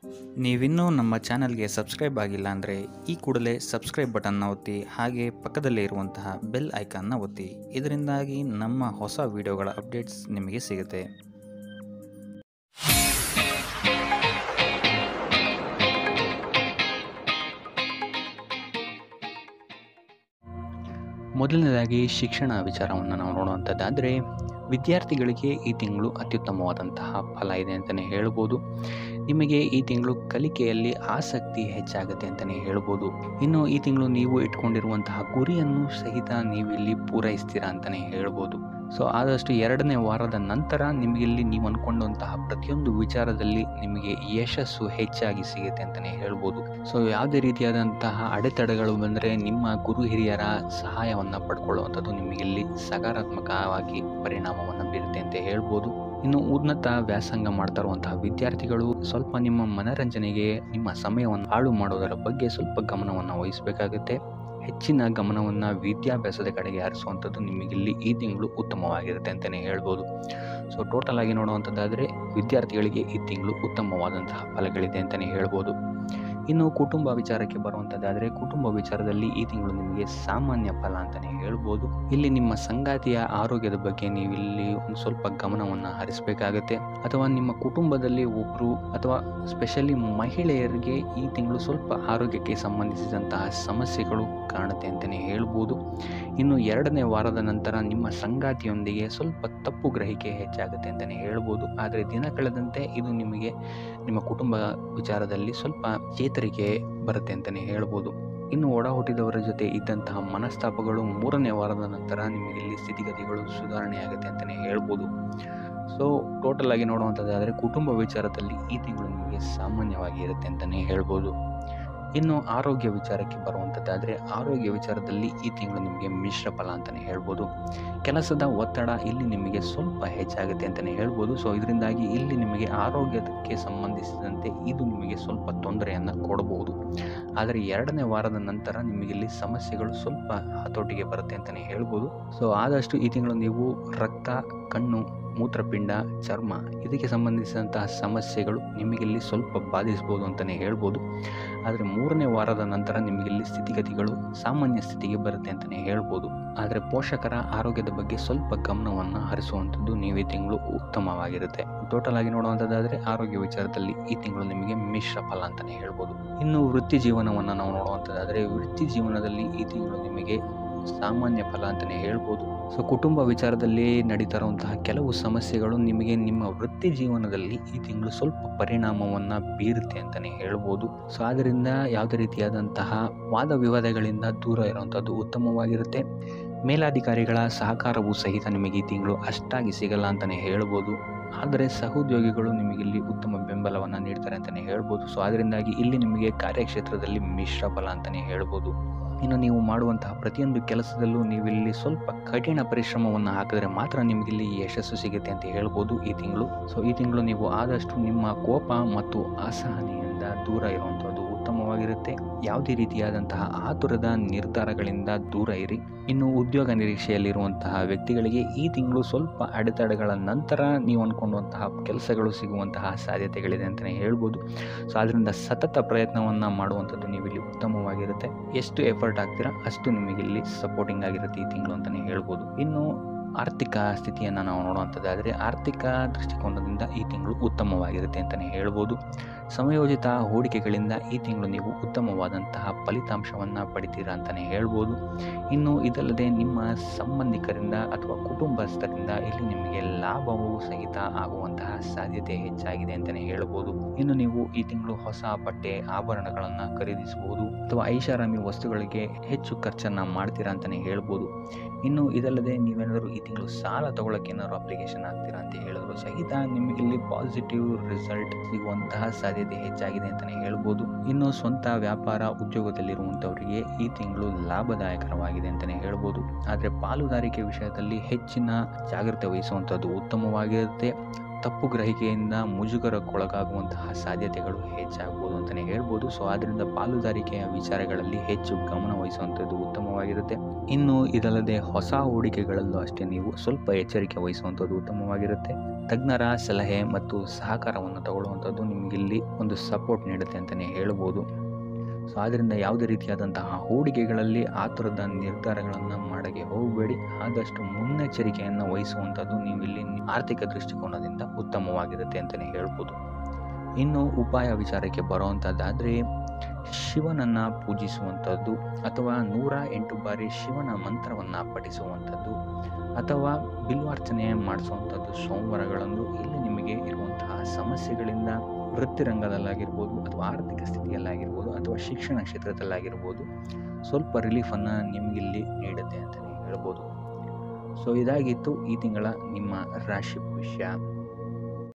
ನೀವಿನ್ನೂ ನಮ್ಮ ಚಾನಲ್ಗೆ ಸಬ್ಸ್ಕ್ರೈಬ್ ಆಗಿಲ್ಲ ಅಂದರೆ ಈ ಕೂಡಲೇ ಸಬ್ಸ್ಕ್ರೈಬ್ ಬಟನ್ನ ಒತ್ತಿ ಹಾಗೆ ಪಕ್ಕದಲ್ಲೇ ಇರುವಂತಹ ಬೆಲ್ ಐಕಾನ್ನ ಒತ್ತಿ. ಇದರಿಂದಾಗಿ ನಮ್ಮ ಹೊಸ ವಿಡಿಯೋಗಳ ಅಪ್ಡೇಟ್ಸ್ ನಿಮಗೆ ಸಿಗುತ್ತೆ. ಮೊದಲನೇದಾಗಿ ಶಿಕ್ಷಣ ವಿಚಾರವನ್ನು ನಾವು ನೋಡುವಂಥದ್ದಾದರೆ, ವಿದ್ಯಾರ್ಥಿಗಳಿಗೆ ಈ ತಿಂಗಳು ಅತ್ಯುತ್ತಮವಾದಂತಹ ಫಲ ಇದೆ ಅಂತಲೇ ಹೇಳ್ಬೋದು. ನಿಮಗೆ ಈ ತಿಂಗಳು ಕಲಿಕೆಯಲ್ಲಿ ಆಸಕ್ತಿ ಹೆಚ್ಚಾಗುತ್ತೆ ಅಂತಲೇ ಹೇಳ್ಬೋದು. ಇನ್ನು ಈ ತಿಂಗಳು ನೀವು ಇಟ್ಕೊಂಡಿರುವಂತಹ ಗುರಿಯನ್ನು ಸಹಿತ ನೀವಿಲ್ಲಿ ಪೂರೈಸ್ತೀರಾ ಅಂತಲೇ ಹೇಳ್ಬೋದು. ಸೊ ಆದಷ್ಟು 2ನೇ ವಾರದ ನಂತರ ನಿಮಗಿಲ್ಲಿ ನೀವು ಅಂದ್ಕೊಂಡಂತಹ ಪ್ರತಿಯೊಂದು ವಿಚಾರದಲ್ಲಿ ನಿಮಗೆ ಯಶಸ್ಸು ಹೆಚ್ಚಾಗಿ ಸಿಗುತ್ತೆ ಅಂತಲೇ ಹೇಳ್ಬೋದು. ಸೊ ಯಾವುದೇ ರೀತಿಯಾದಂತಹ ಅಡೆತಡೆಗಳು ಬಂದರೆ ನಿಮ್ಮ ಗುರು ಹಿರಿಯರ ಸಹಾಯವನ್ನು ಪಡ್ಕೊಳ್ಳುವಂಥದ್ದು ನಿಮಗಿಲ್ಲಿ ಸಕಾರಾತ್ಮಕವಾಗಿ ಪರಿಣಾಮವನ್ನು ಬೀರುತ್ತೆ ಅಂತ ಹೇಳ್ಬೋದು. ಇನ್ನು ಉನ್ನತ ವ್ಯಾಸಂಗ ಮಾಡ್ತಾ ಇರುವಂತಹ ವಿದ್ಯಾರ್ಥಿಗಳು ಸ್ವಲ್ಪ ನಿಮ್ಮ ಮನರಂಜನೆಗೆ ನಿಮ್ಮ ಸಮಯವನ್ನು ಹಾಳು ಮಾಡೋದರ ಬಗ್ಗೆ ಸ್ವಲ್ಪ ಗಮನವನ್ನು ವಹಿಸಬೇಕಾಗುತ್ತೆ. ಹೆಚ್ಚಿನ ಗಮನವನ್ನು ವಿದ್ಯಾಭ್ಯಾಸದ ಕಡೆಗೆ ಹರಿಸುವಂಥದ್ದು ನಿಮಗಿಲ್ಲಿ ಈ ತಿಂಗಳು ಉತ್ತಮವಾಗಿರುತ್ತೆ ಅಂತಲೇ ಹೇಳ್ಬೋದು. ಸೊ ಟೋಟಲ್ ಆಗಿ ನೋಡುವಂಥದ್ದಾದರೆ ವಿದ್ಯಾರ್ಥಿಗಳಿಗೆ ಈ ತಿಂಗಳು ಉತ್ತಮವಾದಂತಹ ಫಲಗಳಿದೆ ಅಂತಲೇ ಹೇಳ್ಬೋದು. ಇನ್ನು ಕುಟುಂಬ ವಿಚಾರಕ್ಕೆ ಬರುವಂಥದ್ದಾದರೆ, ಕುಟುಂಬ ವಿಚಾರದಲ್ಲಿ ಈ ತಿಂಗಳು ನಿಮಗೆ ಸಾಮಾನ್ಯ ಫಲ ಅಂತಲೇ ಹೇಳ್ಬೋದು. ಇಲ್ಲಿ ನಿಮ್ಮ ಸಂಗಾತಿಯ ಆರೋಗ್ಯದ ಬಗ್ಗೆ ನೀವಿಲ್ಲಿ ಒಂದು ಸ್ವಲ್ಪ ಗಮನವನ್ನು ಹರಿಸಬೇಕಾಗುತ್ತೆ. ಅಥವಾ ನಿಮ್ಮ ಕುಟುಂಬದಲ್ಲಿ ಒಬ್ಬರು ಅಥವಾ ಸ್ಪೆಷಲಿ ಮಹಿಳೆಯರಿಗೆ ಈ ತಿಂಗಳು ಸ್ವಲ್ಪ ಆರೋಗ್ಯಕ್ಕೆ ಸಂಬಂಧಿಸಿದಂತಹ ಸಮಸ್ಯೆಗಳು ಕಾಣುತ್ತೆ ಅಂತಲೇ ಹೇಳ್ಬೋದು. ಇನ್ನು 2ನೇ ವಾರದ ನಂತರ ನಿಮ್ಮ ಸಂಗಾತಿಯೊಂದಿಗೆ ಸ್ವಲ್ಪ ತಪ್ಪು ಗ್ರಹಿಕೆ ಹೆಚ್ಚಾಗುತ್ತೆ ಅಂತಲೇ ಹೇಳ್ಬೋದು. ಆದರೆ ದಿನ ಕಳೆದಂತೆ ಇದು ನಿಮಗೆ ನಿಮ್ಮ ಕುಟುಂಬ ವಿಚಾರದಲ್ಲಿ ಸ್ವಲ್ಪ ಚೇತರಿಕೆ ಬರುತ್ತೆ ಅಂತಲೇ ಹೇಳ್ಬೋದು. ಇನ್ನು ಒಡ ಹುಟ್ಟಿದವರ ಜೊತೆ ಇದ್ದಂತಹ ಮನಸ್ತಾಪಗಳು 3ನೇ ವಾರದ ನಂತರ ನಿಮಗಿಲ್ಲಿ ಸ್ಥಿತಿಗತಿಗಳು ಸುಧಾರಣೆಯಾಗುತ್ತೆ ಅಂತಲೇ ಹೇಳ್ಬೋದು. ಸೊ ಟೋಟಲ್ ಆಗಿ ನೋಡುವಂಥದ್ದಾದರೆ ಕುಟುಂಬ ವಿಚಾರದಲ್ಲಿ ಈ ತಿಂಗಳು ನಿಮಗೆ ಸಾಮಾನ್ಯವಾಗಿ ಇರುತ್ತೆ ಅಂತಲೇ ಹೇಳ್ಬೋದು. ಇನ್ನು ಆರೋಗ್ಯ ವಿಚಾರಕ್ಕೆ ಬರುವಂಥದ್ದಾದರೆ, ಆರೋಗ್ಯ ವಿಚಾರದಲ್ಲಿ ಈ ತಿಂಗಳು ನಿಮಗೆ ಮಿಶ್ರ ಫಲ ಅಂತಲೇ ಹೇಳ್ಬೋದು. ಕೆಲಸದ ಒತ್ತಡ ಇಲ್ಲಿ ನಿಮಗೆ ಸ್ವಲ್ಪ ಹೆಚ್ಚಾಗುತ್ತೆ ಅಂತಲೇ ಹೇಳ್ಬೋದು. ಸೊ ಇದರಿಂದಾಗಿ ಇಲ್ಲಿ ನಿಮಗೆ ಆರೋಗ್ಯಕ್ಕೆ ಸಂಬಂಧಿಸಿದಂತೆ ಇದು ನಿಮಗೆ ಸ್ವಲ್ಪ ತೊಂದರೆಯನ್ನು ಕೊಡಬಹುದು. ಆದರೆ 2ನೇ ವಾರದ ನಂತರ ನಿಮಗಿಲ್ಲಿ ಸಮಸ್ಯೆಗಳು ಸ್ವಲ್ಪ ಹತೋಟಿಗೆ ಬರುತ್ತೆ ಅಂತಲೇ ಹೇಳ್ಬೋದು. ಸೊ ಆದಷ್ಟು ಈ ತಿಂಗಳು ನೀವು ರಕ್ತ, ಕಣ್ಣು, ಮೂತ್ರಪಿಂಡ, ಚರ್ಮ ಇದಕ್ಕೆ ಸಂಬಂಧಿಸಿದಂತಹ ಸಮಸ್ಯೆಗಳು ನಿಮಗಿಲ್ಲಿ ಸ್ವಲ್ಪ ಬಾಧಿಸ್ಬೋದು ಅಂತಲೇ ಹೇಳ್ಬೋದು. ಆದರೆ 3ನೇ ವಾರದ ನಂತರ ನಿಮಗಿಲ್ಲಿ ಸ್ಥಿತಿಗತಿಗಳು ಸಾಮಾನ್ಯ ಸ್ಥಿತಿಗೆ ಬರುತ್ತೆ ಅಂತಲೇ ಹೇಳ್ಬೋದು. ಆದರೆ ಪೋಷಕರ ಆರೋಗ್ಯದ ಬಗ್ಗೆ ಸ್ವಲ್ಪ ಗಮನವನ್ನು ಹರಿಸುವಂಥದ್ದು ನೀವು ಈ ತಿಂಗಳು ಉತ್ತಮವಾಗಿರುತ್ತೆ. ಟೋಟಲ್ ಆಗಿ ನೋಡುವಂಥದ್ದಾದರೆ ಆರೋಗ್ಯ ವಿಚಾರದಲ್ಲಿ ಈ ತಿಂಗಳು ನಿಮಗೆ ಮಿಶ್ರ ಫಲ ಅಂತಲೇ ಹೇಳ್ಬೋದು. ಇನ್ನು ವೃತ್ತಿ ಜೀವನವನ್ನು ನಾವು ನೋಡುವಂಥದ್ದಾದರೆ, ವೃತ್ತಿ ಜೀವನದಲ್ಲಿ ಈ ತಿಂಗಳು ನಿಮಗೆ ಸಾಮಾನ್ಯ ಫಲ ಅಂತಲೇ ಹೇಳ್ಬೋದು. ಸೊ ಕುಟುಂಬ ವಿಚಾರದಲ್ಲಿ ನಡೀತಾ ಇರುವಂತಹ ಕೆಲವು ಸಮಸ್ಯೆಗಳು ನಿಮಗೆ ನಿಮ್ಮ ವೃತ್ತಿ ಜೀವನದಲ್ಲಿ ಈ ತಿಂಗಳು ಸ್ವಲ್ಪ ಪರಿಣಾಮವನ್ನು ಬೀರುತ್ತೆ ಅಂತಲೇ ಹೇಳ್ಬೋದು. ಸೊ ಆದ್ದರಿಂದ ಯಾವುದೇ ರೀತಿಯಾದಂತಹ ವಾದ ವಿವಾದಗಳಿಂದ ದೂರ ಇರುವಂಥದ್ದು ಉತ್ತಮವಾಗಿರುತ್ತೆ. ಮೇಲಾಧಿಕಾರಿಗಳ ಸಹಕಾರವೂ ಸಹಿತ ನಿಮಗೆ ಈ ತಿಂಗಳು ಅಷ್ಟಾಗಿ ಸಿಗಲ್ಲ ಅಂತಲೇ ಹೇಳ್ಬೋದು. ಆದರೆ ಸಹೋದ್ಯೋಗಿಗಳು ನಿಮಗಿಲ್ಲಿ ಉತ್ತಮ ಬೆಂಬಲವನ್ನು ನೀಡ್ತಾರೆ ಅಂತಲೇ ಹೇಳ್ಬೋದು. ಸೊ ಅದರಿಂದಾಗಿ ಇಲ್ಲಿ ನಿಮಗೆ ಕಾರ್ಯಕ್ಷೇತ್ರದಲ್ಲಿ ಮಿಶ್ರ ಫಲ ಅಂತಲೇ ಹೇಳ್ಬೋದು. ಇನ್ನು ನೀವು ಮಾಡುವಂತಹ ಪ್ರತಿಯೊಂದು ಕೆಲಸದಲ್ಲೂ ನೀವಿಲ್ಲಿ ಸ್ವಲ್ಪ ಕಠಿಣ ಪರಿಶ್ರಮವನ್ನು ಹಾಕಿದ್ರೆ ಮಾತ್ರ ನಿಮಗಿಲ್ಲಿ ಯಶಸ್ಸು ಸಿಗುತ್ತೆ ಅಂತ ಹೇಳ್ಬೋದು ಈ ತಿಂಗಳು. ಸೊ ಈ ತಿಂಗಳು ನೀವು ಆದಷ್ಟು ನಿಮ್ಮ ಕೋಪ ಮತ್ತು ಅಸಹನೆಯಿಂದ ದೂರ ಇರುವಂಥದ್ದು ಉತ್ತಮವಾಗಿರುತ್ತೆ. ಯಾವುದೇ ರೀತಿಯಾದಂತಹ ಆತುರದ ನಿರ್ಧಾರಗಳಿಂದ ದೂರ ಇರಿ. ಇನ್ನು ಉದ್ಯೋಗ ನಿರೀಕ್ಷೆಯಲ್ಲಿರುವಂತಹ ವ್ಯಕ್ತಿಗಳಿಗೆ ಈ ತಿಂಗಳು ಸ್ವಲ್ಪ ಅಡೆತಡೆಗಳ ನಂತರ ನೀವು ಅಂದ್ಕೊಂಡಂತಹ ಕೆಲಸಗಳು ಸಿಗುವಂತಹ ಸಾಧ್ಯತೆಗಳಿದೆ ಅಂತಲೇ ಹೇಳ್ಬೋದು. ಸೊ ಅದರಿಂದ ಸತತ ಪ್ರಯತ್ನವನ್ನು ಮಾಡುವಂಥದ್ದು ನೀವಿಲ್ಲಿ ಉತ್ತಮವಾಗಿರುತ್ತೆ. ಎಷ್ಟು ಎಫರ್ಟ್ ಹಾಕ್ತೀರಾ ಅಷ್ಟು ನಿಮಗಿಲ್ಲಿ ಸಪೋರ್ಟಿಂಗ್ ಆಗಿರುತ್ತೆ ಈ ತಿಂಗಳು ಅಂತಲೇ ಹೇಳ್ಬೋದು. ಇನ್ನು ಆರ್ಥಿಕ ಸ್ಥಿತಿಯನ್ನು ನಾವು ನೋಡುವಂಥದ್ದಾದರೆ, ಆರ್ಥಿಕ ದೃಷ್ಟಿಕೋನದಿಂದ ಈ ತಿಂಗಳು ಉತ್ತಮವಾಗಿರುತ್ತೆ ಅಂತಲೇ ಹೇಳ್ಬೋದು. ಸಮಯೋಚಿತ ಹೂಡಿಕೆಗಳಿಂದ ಈ ತಿಂಗಳು ನೀವು ಉತ್ತಮವಾದಂತಹ ಫಲಿತಾಂಶವನ್ನು ಪಡಿತೀರಾ ಅಂತಲೇ ಹೇಳ್ಬೋದು. ಇನ್ನು ಇದಲ್ಲದೆ ನಿಮ್ಮ ಸಂಬಂಧಿಕರಿಂದ ಅಥವಾ ಕುಟುಂಬಸ್ಥರಿಂದ ಇಲ್ಲಿ ನಿಮಗೆ ಲಾಭವೂ ಸಹಿತ ಆಗುವಂತಹ ಸಾಧ್ಯತೆ ಹೆಚ್ಚಾಗಿದೆ ಅಂತಲೇ ಹೇಳ್ಬೋದು. ಇನ್ನು ನೀವು ಈ ತಿಂಗಳು ಹೊಸ ಬಟ್ಟೆ, ಆಭರಣಗಳನ್ನು ಖರೀದಿಸಬಹುದು ಅಥವಾ ಐಷಾರಾಮಿ ವಸ್ತುಗಳಿಗೆ ಹೆಚ್ಚು ಖರ್ಚನ್ನು ಮಾಡ್ತೀರಾ ಅಂತಲೇ ಹೇಳ್ಬೋದು. ಇನ್ನು ಇದಲ್ಲದೆ ನೀವೇನಾದರೂ ಈ ತಿಂಗಳು ಸಾಲ ತಗೊಳ್ಳೋಕೆ ಏನಾದರೂ ಅಪ್ಲಿಕೇಶನ್ ಹಾಕ್ತೀರಾ ಅಂತ ಹೇಳಿದ್ರು ಸಹಿತ ನಿಮಗಿಲ್ಲಿ ಪಾಸಿಟಿವ್ ರಿಸಲ್ಟ್ ಸಿಗುವಂತಹ ಸಾಧ್ಯತೆ ಹೆಚ್ಚಾಗಿದೆ ಅಂತಲೇ ಹೇಳ್ಬೋದು. ಇನ್ನು ಸ್ವಂತ ವ್ಯಾಪಾರ ಉದ್ಯೋಗದಲ್ಲಿರುವಂಥವರಿಗೆ ಈ ತಿಂಗಳು ಲಾಭದಾಯಕರವಾಗಿದೆ ಅಂತಲೇ ಹೇಳ್ಬೋದು. ಆದರೆ ಪಾಲುದಾರಿಕೆ ವಿಷಯದಲ್ಲಿ ಹೆಚ್ಚಿನ ಜಾಗ್ರತೆ ವಹಿಸುವಂಥದ್ದು ಉತ್ತಮವಾಗಿರುತ್ತೆ. ತಪ್ಪು ಗ್ರಹಿಕೆಯಿಂದ ಮುಜುಗರಕ್ಕೊಳಗಾಗುವಂತಹ ಸಾಧ್ಯತೆಗಳು ಹೆಚ್ಚಾಗ್ಬೋದು ಅಂತಲೇ ಹೇಳ್ಬೋದು. ಸೊ ಆದ್ದರಿಂದ ಪಾಲುದಾರಿಕೆಯ ವಿಚಾರಗಳಲ್ಲಿ ಹೆಚ್ಚು ಗಮನ ವಹಿಸುವಂಥದ್ದು ಉತ್ತಮವಾಗಿರುತ್ತೆ. ಇನ್ನು ಇದಲ್ಲದೆ ಹೊಸ ಹೂಡಿಕೆಗಳಲ್ಲೂ ಅಷ್ಟೇ ನೀವು ಸ್ವಲ್ಪ ಎಚ್ಚರಿಕೆ ವಹಿಸುವಂಥದ್ದು ಉತ್ತಮವಾಗಿರುತ್ತೆ. ತಜ್ಞರ ಸಲಹೆ ಮತ್ತು ಸಹಕಾರವನ್ನು ತಗೊಳ್ಳುವಂಥದ್ದು ನಿಮಗಿಲ್ಲಿ ಒಂದು ಸಪೋರ್ಟ್ ನೀಡುತ್ತೆ ಅಂತಲೇ ಹೇಳ್ಬೋದು. ಸೊ ಆದ್ದರಿಂದ ಯಾವುದೇ ರೀತಿಯಾದಂತಹ ಹೂಡಿಕೆಗಳಲ್ಲಿ ಆತುರದ ನಿರ್ಧಾರಗಳನ್ನು ಮಾಡೋಕ್ಕೆ ಹೋಗಬೇಡಿ. ಆದಷ್ಟು ಮುನ್ನೆಚ್ಚರಿಕೆಯನ್ನು ವಹಿಸುವಂಥದ್ದು ನೀವಿಲ್ಲಿ ಆರ್ಥಿಕ ದೃಷ್ಟಿಕೋನದಿಂದ ಉತ್ತಮವಾಗಿರುತ್ತೆ ಅಂತಲೇ ಹೇಳ್ಬೋದು. ಇನ್ನು ಉಪಾಯ ವಿಚಾರಕ್ಕೆ ಬರುವಂಥದ್ದಾದರೆ ಶಿವನನ್ನು ಪೂಜಿಸುವಂಥದ್ದು ಅಥವಾ 108 ಬಾರಿ ಶಿವನ ಮಂತ್ರವನ್ನು ಪಠಿಸುವಂಥದ್ದು ಅಥವಾ ಬಿಲ್ವಾರ್ಚನೆ ಮಾಡಿಸುವಂಥದ್ದು ಸೋಮವಾರಗಳಂದು ಇಲ್ಲಿ ನಿಮಗೆ ಇರುವಂತಹ ಸಮಸ್ಯೆಗಳಿಂದ ವೃತ್ತಿರಂಗದಲ್ಲಾಗಿರ್ಬೋದು ಅಥವಾ ಆರ್ಥಿಕ ಸ್ಥಿತಿಯಲ್ಲಾಗಿರ್ಬೋದು ಅಥವಾ ಶಿಕ್ಷಣ ಕ್ಷೇತ್ರದಲ್ಲಾಗಿರ್ಬೋದು ಸ್ವಲ್ಪ ರಿಲೀಫನ್ನು ನಿಮಗಿಲ್ಲಿ ನೀಡುತ್ತೆ ಅಂತಲೇ ಹೇಳ್ಬೋದು. ಸೊ ಇದಾಗಿತ್ತು ಈ ತಿಂಗಳ ನಿಮ್ಮ ರಾಶಿ ಭವಿಷ್ಯ.